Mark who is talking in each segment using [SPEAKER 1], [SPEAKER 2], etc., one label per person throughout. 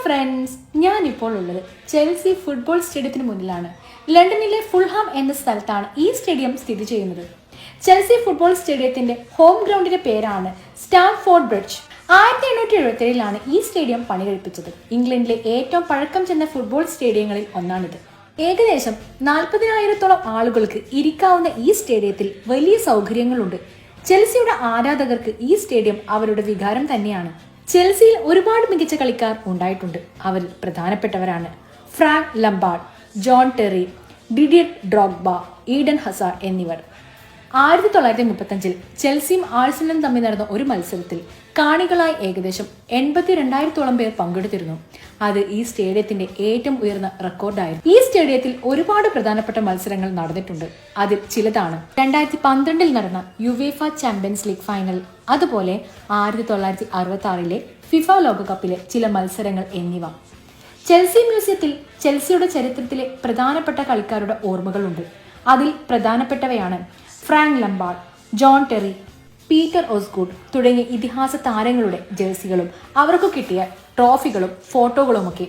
[SPEAKER 1] Friends, ഞാനിപ്പോൾ ഉള്ളത് Chelsea football സ്റ്റേഡിയത്തിന് മുന്നിലാണ്. ലണ്ടനിലെ ഫുൾഹാം എന്ന സ്ഥലത്താണ് ഈ സ്റ്റേഡിയം സ്ഥിതി ചെയ്യുന്നത്. ചെൽസി ഫുട്ബോൾ സ്റ്റേഡിയത്തിന്റെ ഹോം ഗ്രൗണ്ടിന്റെ പേരാണ് സ്റ്റാംഫോർഡ് ബ്രിഡ്ജ്. 1877 ഈ സ്റ്റേഡിയം പണികഴിപ്പിച്ചത്. ഇംഗ്ലണ്ടിലെ ഏറ്റവും പഴക്കം ചെന്ന ഫുട്ബോൾ സ്റ്റേഡിയങ്ങളിൽ ഒന്നാണിത്. ഏകദേശം 40,000-ഓളം ആളുകൾക്ക് ഇരിക്കാവുന്ന ഈ സ്റ്റേഡിയത്തിൽ വലിയ സൗകര്യങ്ങളുണ്ട്. ചെൽസിയുടെ ആരാധകർക്ക് ഈ സ്റ്റേഡിയം അവരുടെ വികാരം തന്നെയാണ്. ചെൽസിയിൽ ഒരുപാട് മികച്ച കളിക്കാർ ഉണ്ടായിട്ടുണ്ട്. അവരിൽ പ്രധാനപ്പെട്ടവരാണ് Frank Lampard, John Terry, Didier Drogba, Eden Hazard എന്നിവർ. 1935 ചെൽസിയും ആഴ്സണലും തമ്മിൽ നടന്ന ഒരു മത്സരത്തിൽ കാണികളായി ഏകദേശം 82,000-ഓളം പേർ പങ്കെടുത്തിരുന്നു. അത് ഈ സ്റ്റേഡിയത്തിന്റെ ഏറ്റവും ഉയർന്ന റെക്കോർഡായിരുന്നു. ഈ സ്റ്റേഡിയത്തിൽ ഒരുപാട് പ്രധാനപ്പെട്ട മത്സരങ്ങൾ നടന്നിട്ടുണ്ട്. അതിൽ ചിലതാണ് 2012 നടന്ന യുവേഫ ചാമ്പ്യൻസ് ലീഗ് ഫൈനൽ, അതുപോലെ 1966 ഫിഫ ലോകകപ്പിലെ ചില മത്സരങ്ങൾ എന്നിവ. ചെൽസി മ്യൂസിയത്തിൽ ചെൽസിയുടെ ചരിത്രത്തിലെ പ്രധാനപ്പെട്ട കളിക്കാരുടെ ഓർമ്മകളുണ്ട്. അതിൽ പ്രധാനപ്പെട്ടവയാണ് Frank Lampard, John Terry, Peter Osgood തുടങ്ങിയ ഇതിഹാസ താരങ്ങളുടെ ജേഴ്സികളും അവർക്ക് കിട്ടിയ ട്രോഫികളും ഫോട്ടോകളുമൊക്കെ.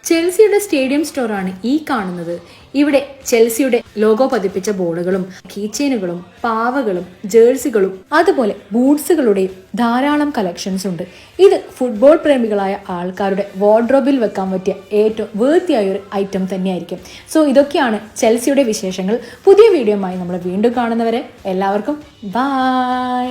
[SPEAKER 1] ചെൽസിയുടെ സ്റ്റേഡിയം സ്റ്റോറാണ് ഈ കാണുന്നത്. ഇവിടെ ചെൽസിയുടെ ലോഗോ പതിപ്പിച്ച ബോർഡുകളും കീച്ചെയിനുകളും പാവകളും ജേഴ്സികളും അതുപോലെ ബൂട്ട്സുകളുടെയും ധാരാളം കളക്ഷൻസ് ഉണ്ട്. ഇത് ഫുട്ബോൾ പ്രേമികളായ ആൾക്കാരുടെ വാർഡ്രോബിൽ വെക്കാൻ പറ്റിയ ഏറ്റവും വേർത്തിയായൊരു ഐറ്റം തന്നെയായിരിക്കും. സോ ഇതൊക്കെയാണ് ചെൽസിയുടെ വിശേഷങ്ങൾ. പുതിയ വീഡിയോയുമായി നമ്മൾ വീണ്ടും കാണുന്നവരെ എല്ലാവർക്കും ബൈ.